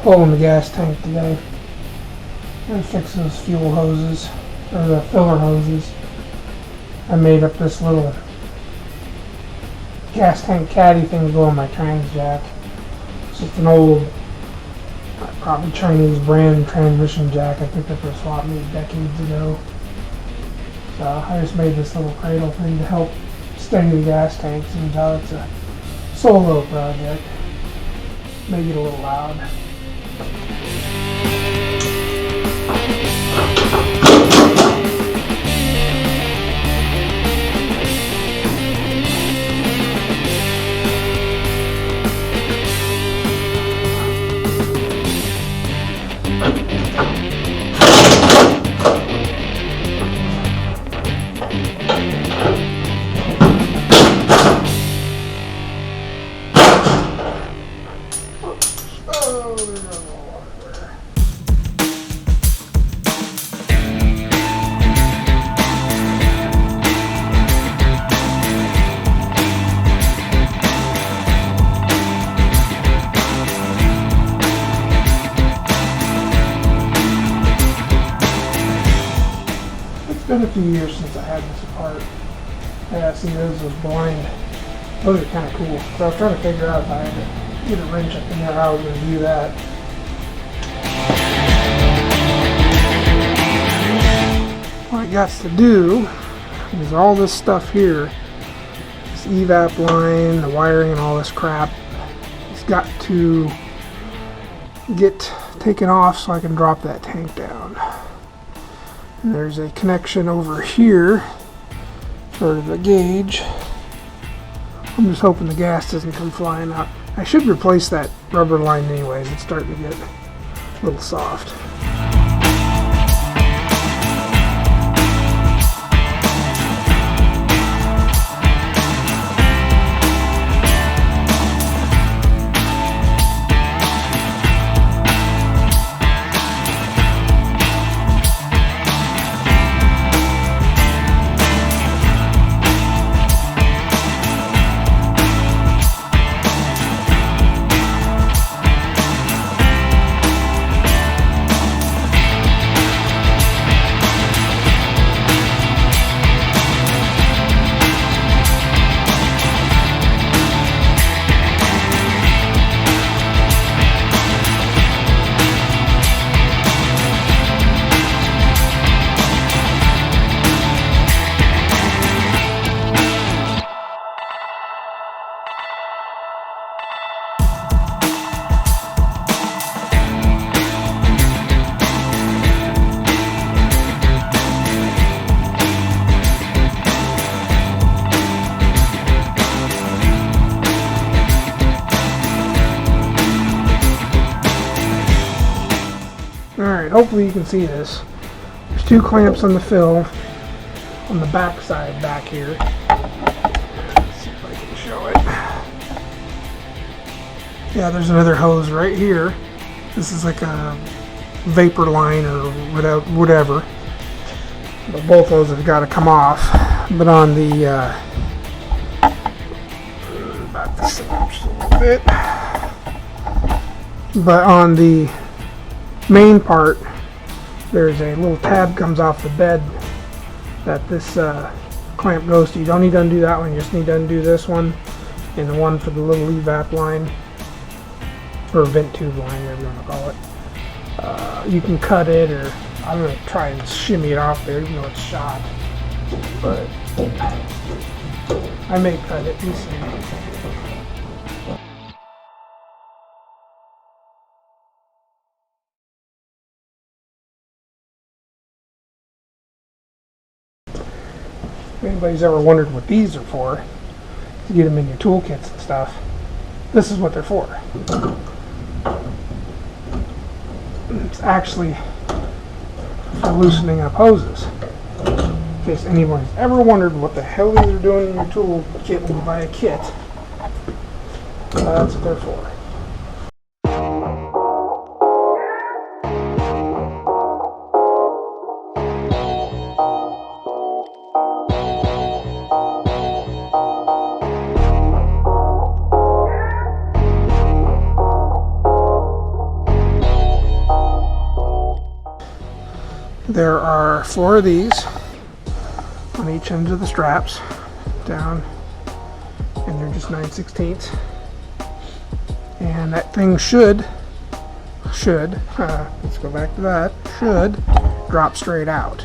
pulling the gas tank today. I'm fix those fuel hoses, or the filler hoses. I made up this little gas tank caddy thing to go on my trans jack. It's just an old, probably Chinese brand transmission jack I picked up for a swap meet decades ago. So I just made this little cradle thing to help steady the gas tank. Seems how it's a solo project. Make it a little loud. It's been a few years since I had this apart. Yeah, see, those was blind. Those are kind of cool. So I was trying to figure out if I had to get a wrench up in there, how I was going to do that. What I got to do is all this stuff here, this evap line, the wiring and all this crap, it's got to get taken off so I can drop that tank down. And there's a connection over here for the gauge. I'm just hoping the gas doesn't come flying out. I should replace that rubber line anyways. It's starting to get a little soft. Alright, hopefully you can see this. There's two clamps on the fill on the back side back here. Let's see if I can show it. Yeah, there's another hose right here. This is like a vapor line or whatever. But both those have got to come off. But on the back this up just a little bit. But on the main part, there's a little tab comes off the bed that this clamp goes to. You don't need to undo that one, you just need to undo this one and the one for the little evap line or vent tube line, whatever you want to call it. You can cut it, or I'm going to try and shimmy it off there even though it's shot, but I may cut it. You see. If anybody's ever wondered what these are for, to get them in your toolkits and stuff, this is what they're for. It's actually for loosening up hoses. In case anyone's ever wondered what the hell these are doing in your tool kit when you buy a kit, that's what they're for. There are 4 of these on each end of the straps down, and they're just 9/16. And that thing should let's go back to that, should drop straight out.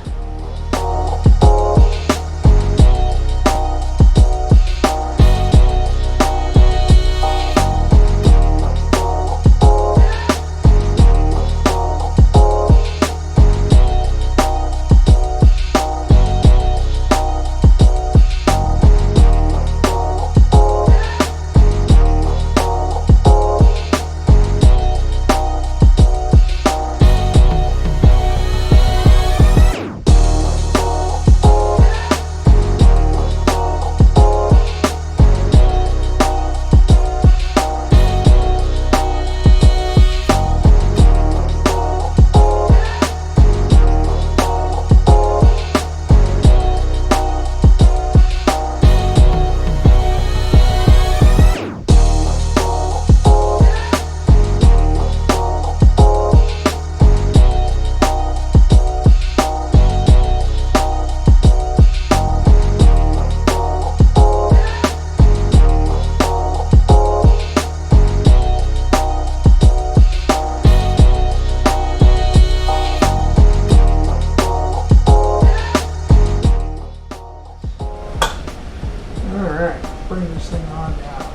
Bring this thing on down.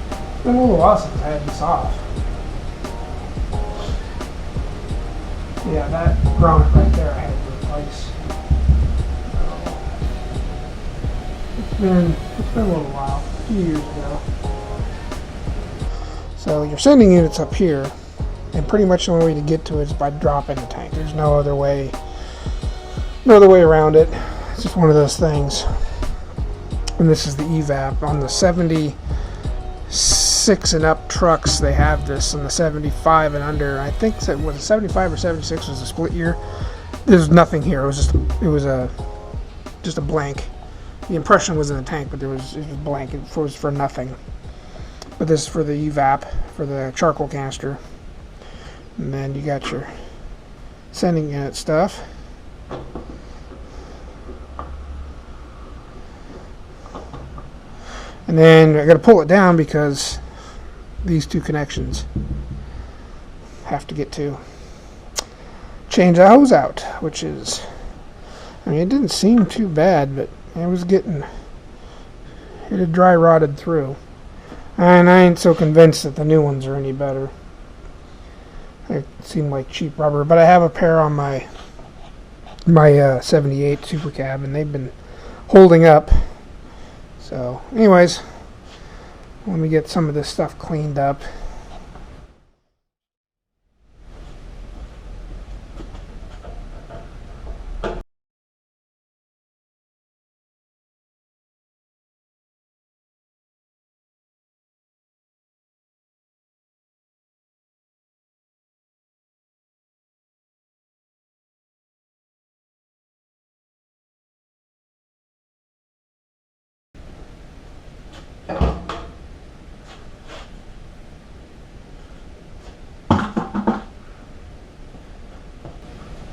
It's been a little while since I had this off. Yeah, that grommet right there I had to replace. It's been a little while, a few years ago. So your sending unit's up here, and pretty much the only way to get to it is by dropping the tank. There's no other way around it. It's just one of those things. And this is the evap. On the 76 and up trucks, they have this. On the 75 and under, I think it was 75 or 76 was a split year. There's nothing here. It was just a blank. The impression was in the tank, but it was blank. It was for nothing. But this is for the evap, for the charcoal canister. And then you got your sending unit stuff. And then I got to pull it down because these 2 connections have to get to. Change the hose out, which is, I mean, it didn't seem too bad, but it had dry rotted through. And I ain't so convinced that the new ones are any better. They seem like cheap rubber, but I have a pair on my 78 Super Cab, and they've been holding up. So, anyways, let me get some of this stuff cleaned up.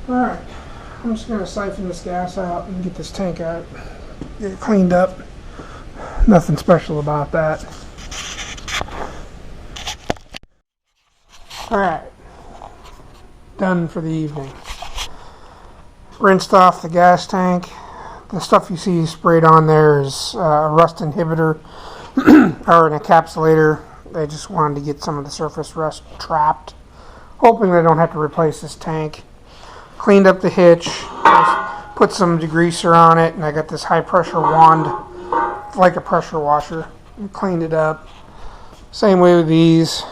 Alright, I'm just going to siphon this gas out and get this tank out, get it cleaned up. Nothing special about that. Alright, done for the evening. Rinsed off the gas tank. The stuff you see sprayed on there is a rust inhibitor or an encapsulator. They just wanted to get some of the surface rust trapped, hoping they don't have to replace this tank. Cleaned up the hitch, put some degreaser on it, and I got this high pressure wand, like a pressure washer, and cleaned it up. Same way with these.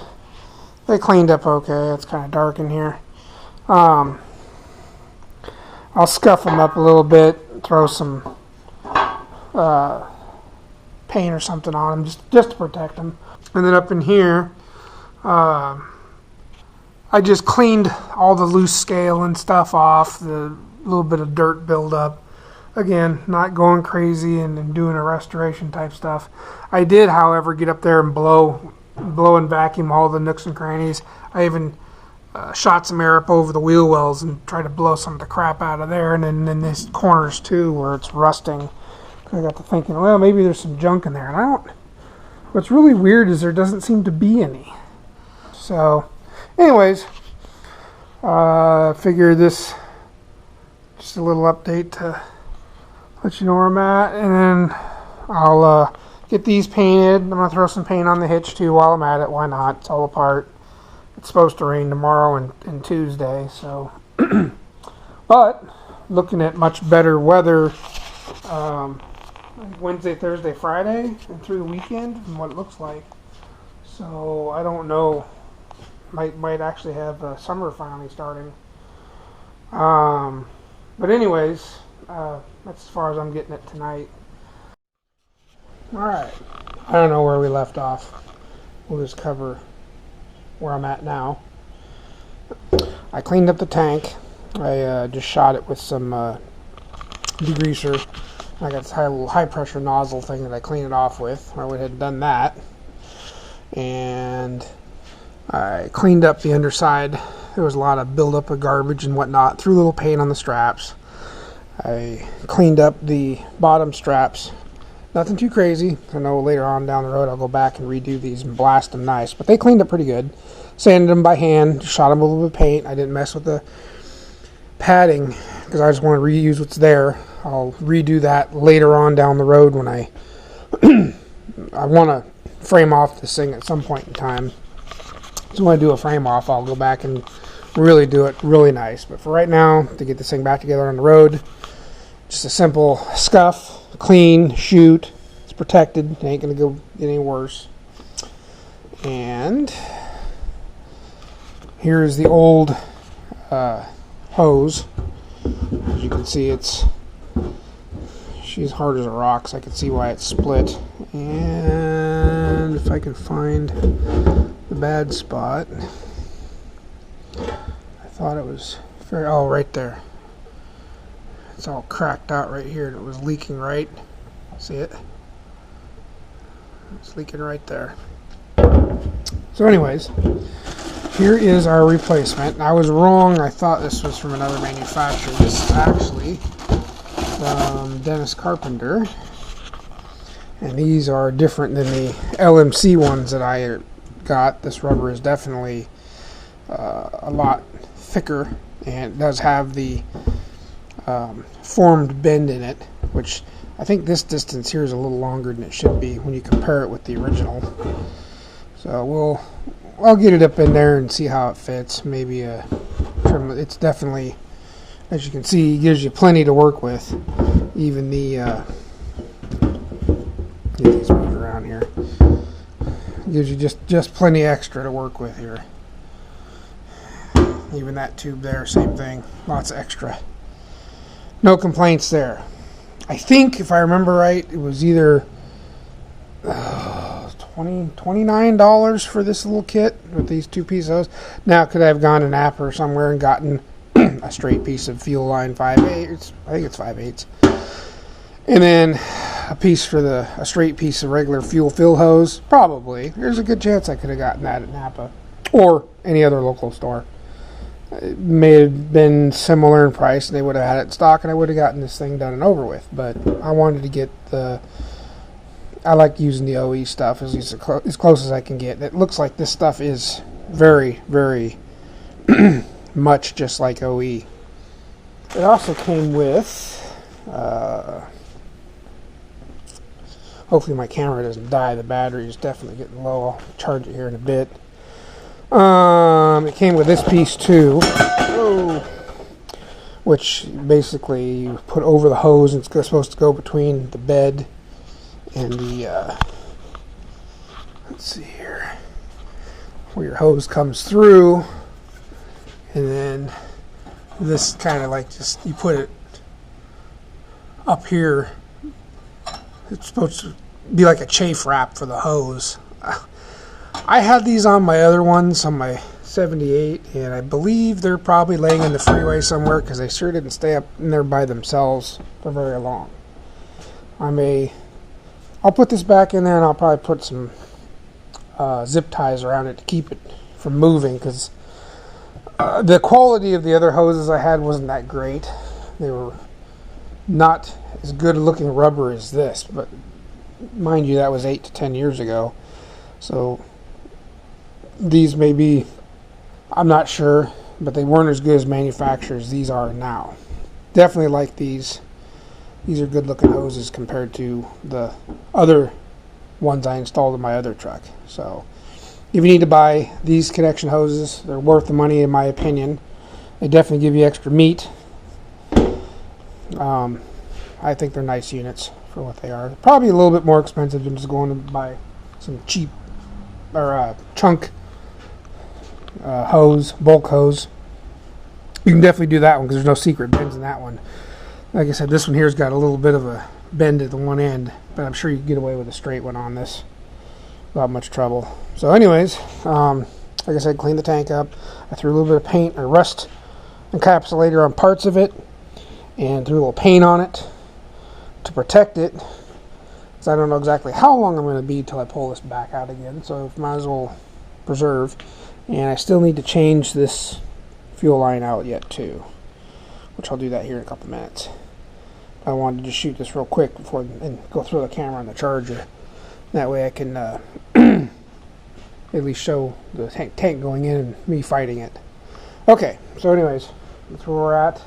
They cleaned up okay. It's kind of dark in here. I'll scuff them up a little bit, throw some paint or something on them just to protect them. And then up in here, I just cleaned all the loose scale and stuff off, the little bit of dirt buildup. Again, not going crazy and doing a restoration type stuff. I did, however, get up there and blow and vacuum all the nooks and crannies. I even shot some air up over the wheel wells and tried to blow some of the crap out of there, and then these corners too where it's rusting. I got to thinking, well, maybe there's some junk in there, and I don't. What's really weird is there doesn't seem to be any. So, anyways, figure this just a little update to let you know where I'm at, and then I'll get these painted. I'm gonna throw some paint on the hitch too while I'm at it. Why not? It's all apart. It's supposed to rain tomorrow and Tuesday, so. But looking at much better weather. Wednesday, Thursday, Friday, and through the weekend, and what it looks like. So I don't know. Might actually have summer finally starting. But anyways, that's as far as I'm getting it tonight. All right. I don't know where we left off. We'll just cover where I'm at now. I cleaned up the tank. I just shot it with some degreaser. I got this little high pressure nozzle thing that I clean it off with. I went ahead and done that. And I cleaned up the underside. There was a lot of buildup of garbage and whatnot. Threw a little paint on the straps. I cleaned up the bottom straps. Nothing too crazy. I know later on down the road I'll go back and redo these and blast them nice. But they cleaned up pretty good. Sanded them by hand. Shot them with a little bit of paint. I didn't mess with the padding because I just want to reuse what's there. I'll redo that later on down the road when I want to frame off this thing at some point in time. So when I do a frame off, I'll go back and really do it really nice. But for right now, to get this thing back together on the road, just a simple scuff, clean, shoot. It's protected. It ain't going to go any worse. And here's the old hose. As you can see, she's hard as a rock, so I can see why it's split. And if I can find the bad spot, I thought it was fair. Oh, right there. It's all cracked out right here, and it was leaking right. See it? It's leaking right there. So anyways, here is our replacement. I was wrong. I thought this was from another manufacturer. This is actually from Dennis Carpenter. And these are different than the LMC ones that I got. This rubber is definitely a lot thicker, and it does have the formed bend in it, which I think this distance here is a little longer than it should be when you compare it with the original. So I'll get it up in there and see how it fits. Maybe trim. It's definitely, as you can see, gives you plenty to work with. Even the get these moved around here. Gives you just plenty extra to work with here. Even that tube there, same thing. Lots of extra. No complaints there. I think, if I remember right, it was either $29 for this little kit with these two pieces. Now, could I have gone to Napa or somewhere and gotten a straight piece of fuel line 5/8? I think it's 5/8. And then a piece for a straight piece of regular fuel fill hose? Probably. There's a good chance I could have gotten that at Napa or any other local store. It may have been similar in price, and they would have had it in stock, and I would have gotten this thing done and over with. But I wanted to get I like using the OE stuff as close as I can get. It looks like this stuff is very, very much just like OE. It also came with, hopefully my camera doesn't die. The battery is definitely getting low. I'll charge it here in a bit. It came with this piece too, which basically you put over the hose, and it's supposed to go between the bed and the let's see here, where your hose comes through, and then this kind of like just you put it up here. It's supposed to be like a chafe wrap for the hose. I had these on my other ones, on my 78, and I believe they're probably laying in the freeway somewhere because they sure didn't stay up in there by themselves for very long. I'll put this back in there, and I'll probably put some zip ties around it to keep it from moving, because The quality of the other hoses I had wasn't that great. They were not as good looking rubber as this, but mind you, that was 8 to 10 years ago. So these may be, I'm not sure, but they weren't as good as manufacturers these are now. Definitely like these. These are good looking hoses compared to the other ones I installed in my other truck. So if you need to buy these connection hoses, they're worth the money in my opinion. They definitely give you extra meat. I think they're nice units for what they are. They're probably a little bit more expensive than just going to buy some cheap or chunk hose, bulk hose. You can definitely do that one because there's no secret bends in that one. Like I said, this one here's got a little bit of a bend at the one end, but I'm sure you can get away with a straight one on this without much trouble. So anyways, like I said, clean the tank up. I threw a little bit of paint or rust encapsulator on parts of it and threw a little paint on it to protect it, because I don't know exactly how long I'm going to be till I pull this back out again, so might as well preserve. And I still need to change this fuel line out yet too, which I'll do that here in a couple minutes. I wanted to just shoot this real quick before and go through the camera on the charger. That way I can at least show the tank going in and me fighting it. Okay, so anyways, that's where we're at.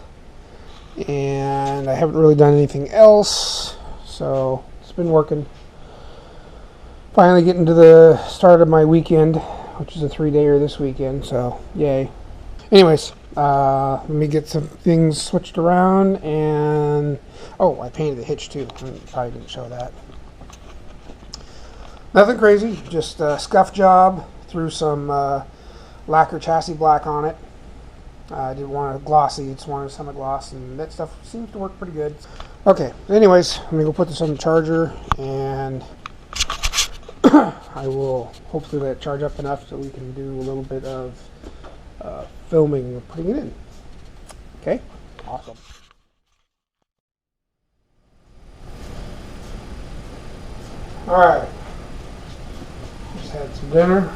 And I haven't really done anything else, so it's been working. Finally getting to the start of my weekend, which is a 3-dayer this weekend, so yay. Anyways, let me get some things switched around, and oh, I painted the hitch too. I probably didn't show that. Nothing crazy, just a scuff job. Threw some lacquer chassis black on it. I didn't want a glossy, just wanted some gloss, and that stuff seems to work pretty good. Okay, anyways, let me go put this on the charger, and I will hopefully let it charge up enough so we can do a little bit of filming of putting it in. Okay, awesome. Alright, just had some dinner.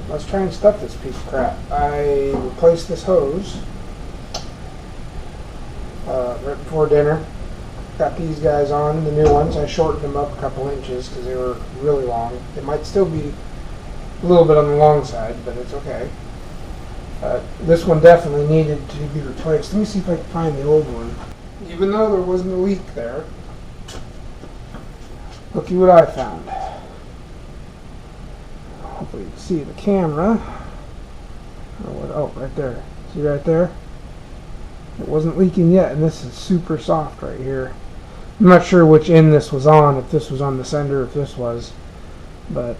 Let's try and stuff this piece of crap. I replaced this hose right before dinner. Got these guys on, the new ones. I shortened them up a couple inches because they were really long. They might still be a little bit on the long side, but it's okay. This one definitely needed to be replaced. Let me see if I can find the old one. Even though there wasn't a leak there, looky what I found. Hopefully you can see the camera. Oh, right there. See right there? It wasn't leaking yet, and this is super soft right here. I'm not sure which end this was on, if this was on the sender, if this was. But,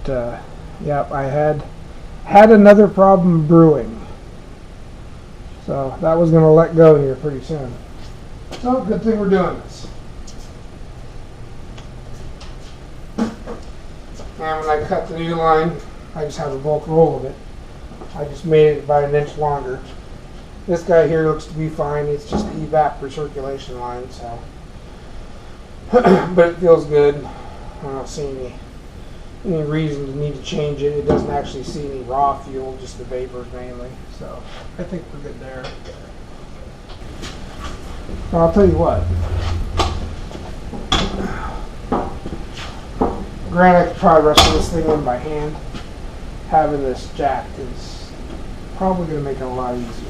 yep, I had another problem brewing. So that was going to let go here pretty soon. So, good thing we're doing this. And when I cut the new line, I just have a bulk roll of it. I just made it about 1 inch longer. This guy here looks to be fine. It's just the evap recirculation line, so. But it feels good. I don't see any reason to need to change it. It doesn't actually see any raw fuel, just the vapors mainly. So I think we're good there. Well, I'll tell you what. Granted, I could probably wrestle this thing in by hand. Having this jack is probably going to make it a lot easier.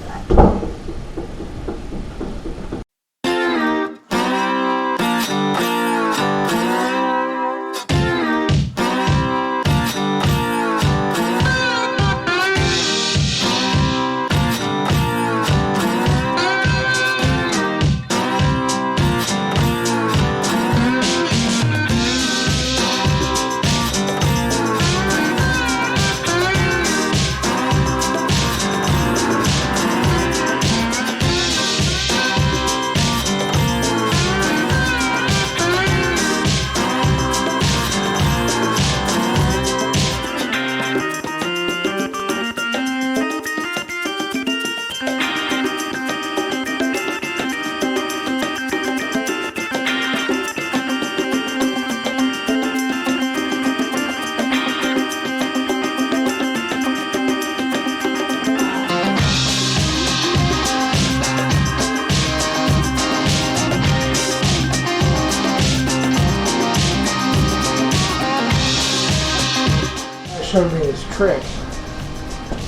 trick.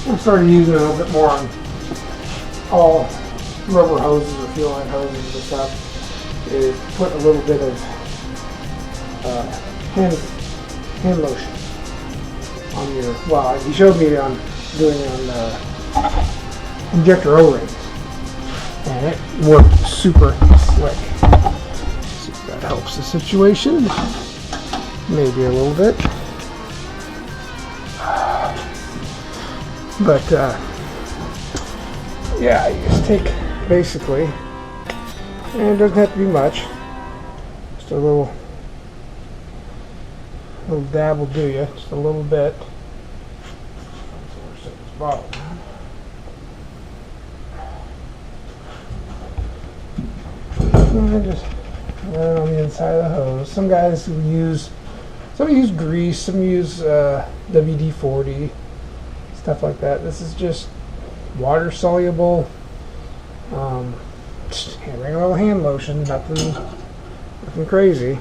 I started using it a little bit more on all rubber hoses or fuel line hoses and stuff, is put a little bit of hand lotion on your, well, he showed me on doing on injector O-rings, and it worked super slick. See if that helps the situation, maybe a little bit, but yeah, you just take basically, and it doesn't have to be much, just a little dab will do you, just a little bit. So we're setting this bottle down. And just run it on the inside of the hose. Some guys use grease, some use WD-40, stuff like that. This is just water soluble, just regular hand lotion, nothing crazy.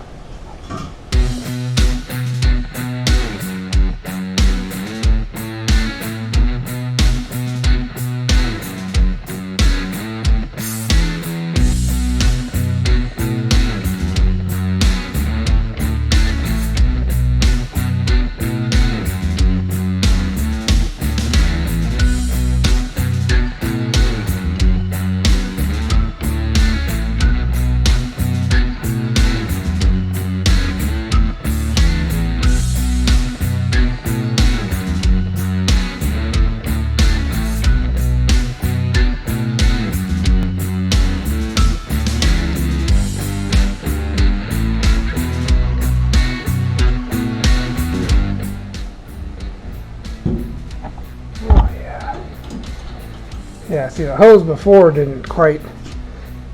Yeah, see, the hose before didn't quite,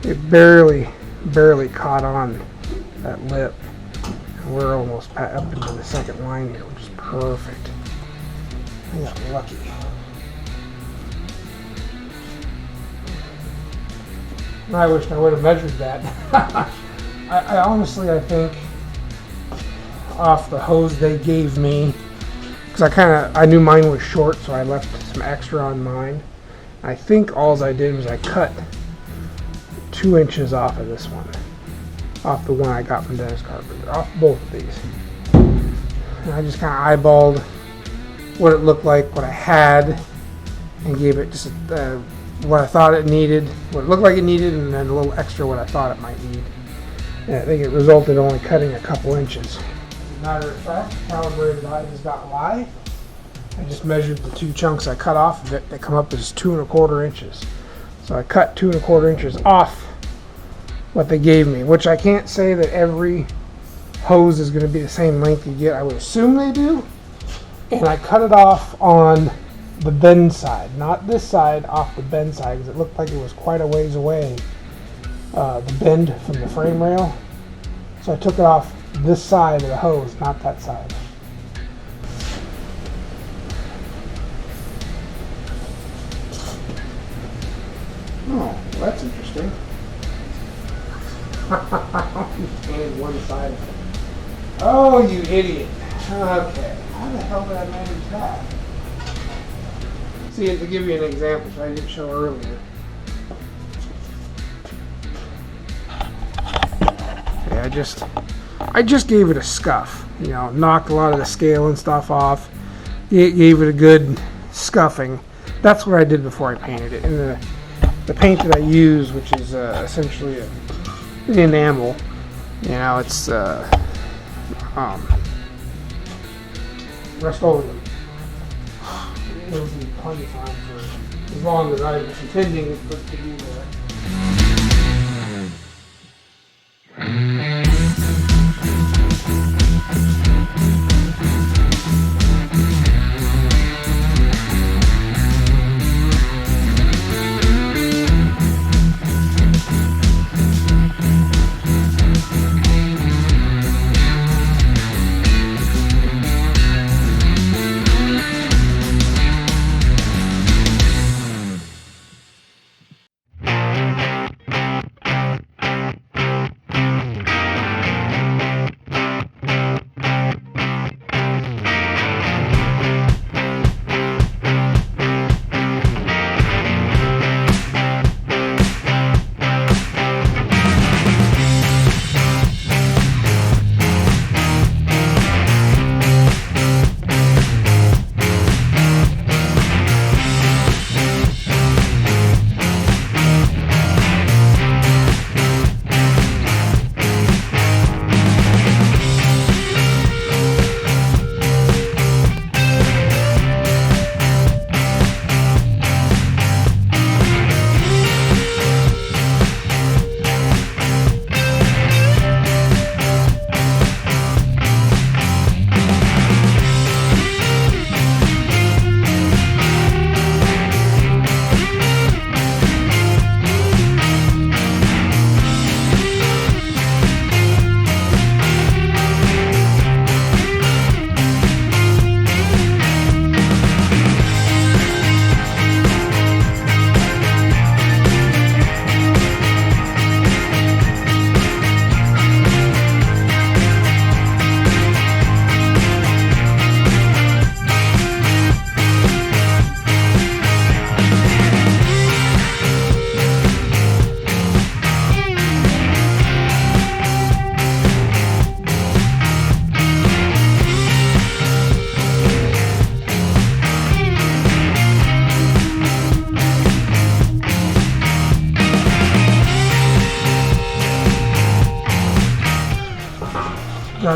it barely caught on that lip. And we're almost up into the second line here, which is perfect. I got lucky. I wish I would have measured that. I honestly, I think off the hose they gave me, because I knew mine was short, so I left some extra on mine. I think all I did was I cut 2 inches off of this one, off the one I got from Dennis Carpenter, off both of these. And I just kind of eyeballed what it looked like, what I had, and gave it just what I thought it needed, what it looked like it needed, and then a little extra what I thought it might need. And I think it resulted in only cutting a couple inches. As a matter of fact, calibrated eye does not lie. I just measured the 2 chunks I cut off of it. They come up as 2 1/4 inches. So I cut 2 1/4 inches off what they gave me, which I can't say that every hose is going to be the same length you get. I would assume they do. And I cut it off on the bend side, not this side, off the bend side, because it looked like it was quite a ways away, the bend from the frame rail. So I took it off this side of the hose, not that side. Oh, well, that's interesting. You painted one side of it. Oh, you idiot. Okay. How the hell did I manage that? See, to give you an example, which I didn't show earlier. Okay, I just gave it a scuff. You know, knocked a lot of the scale and stuff off. Gave it a good scuffing. That's what I did before I painted it. And the paint that I use, which is essentially an enamel, you know, it's Rust-Oleum. It'll be plenty of time for as long as I was intending it to be there.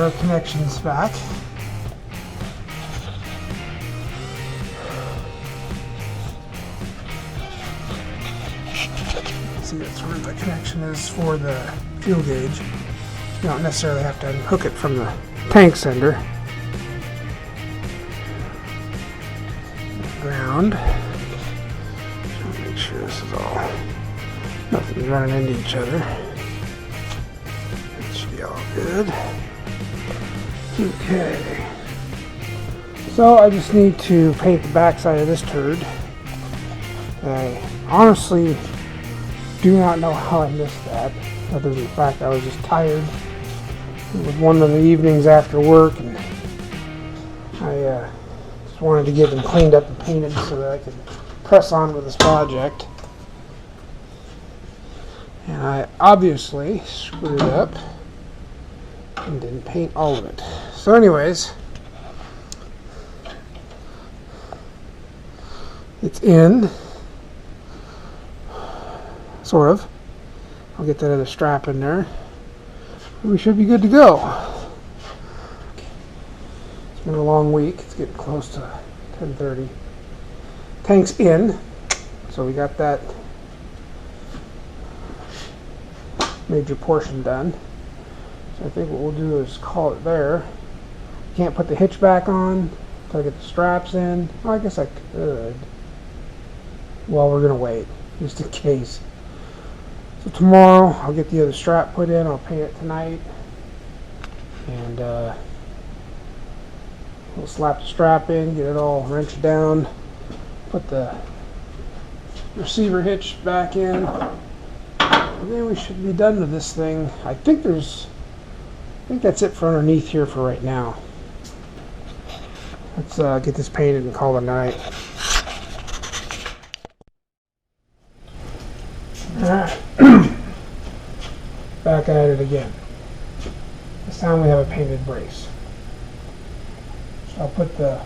our connections back. See, that's where the connection is for the fuel gauge. You don't necessarily have to unhook it from the tank sender. Ground. Just make sure this is all, nothing's running into each other. It should be all good. Okay. So I just need to paint the back side of this turd. I honestly do not know how I missed that, other than the fact I was just tired. It was one of the evenings after work, and I just wanted to get them cleaned up and painted so that I could press on with this project. And I obviously screwed up and didn't paint all of it. So anyways, it's in, sort of. I'll get that other strap in there. We should be good to go. It's been a long week. It's getting close to 10:30. Tank's in, so we got that major portion done. So I think what we'll do is call it there. Can't put the hitch back on until I get the straps in. Well, I guess I could. Well, we're gonna wait just in case. So tomorrow I'll get the other strap put in. I'll paint it tonight, and we'll slap the strap in, get it all wrenched down, put the receiver hitch back in, and then we should be done with this thing. I think that's it for underneath here for right now. Let's get this painted and call it a night. Alright. Back at it again. This time we have a painted brace. So I'll put the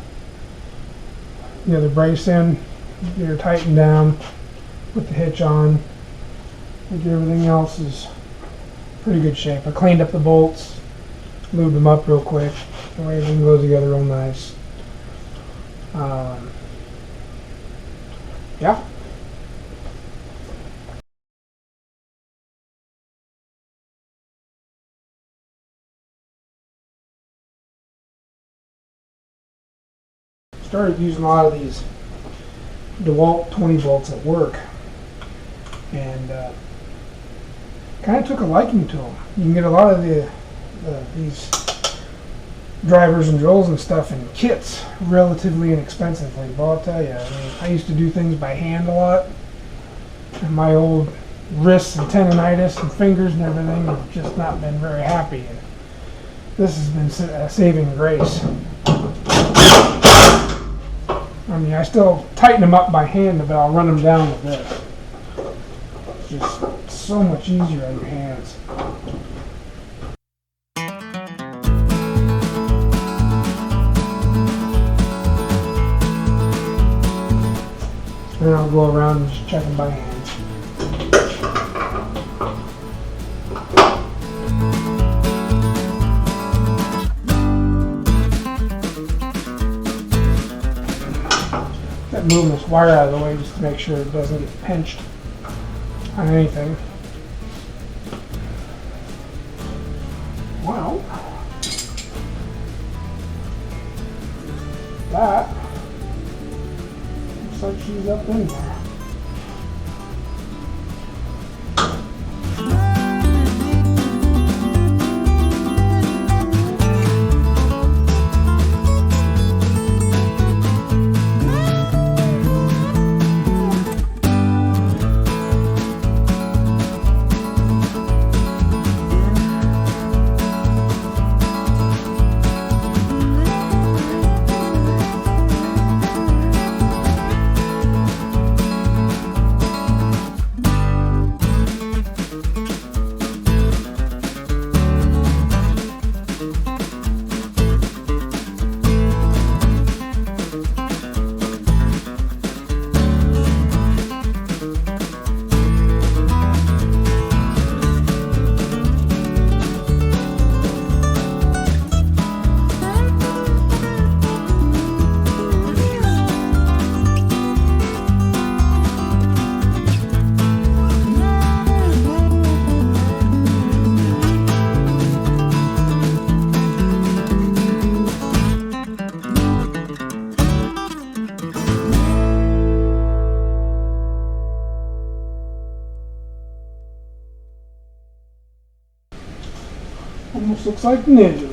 other brace in, get her tightened down, put the hitch on. I think everything else is pretty good shape. I cleaned up the bolts, lubed them up real quick, that way everything goes together real nice. Yeah. Started using a lot of these DeWalt 20 volts at work, and kind of took a liking to them. You can get a lot of these drivers and drills and stuff in kits relatively inexpensively, but I'll tell you, I mean, I used to do things by hand a lot, and my old wrists and tendonitis and fingers and everything have just not been very happy, and this has been a saving grace. I mean, I still tighten them up by hand, but I'll run them down with this. It's just so much easier on your hands. And I'll go around and just check them by hand. Moving this wire out of the way just to make sure it doesn't get pinched on anything. Well, that looks like she's up in there. Almost looks like Ninja.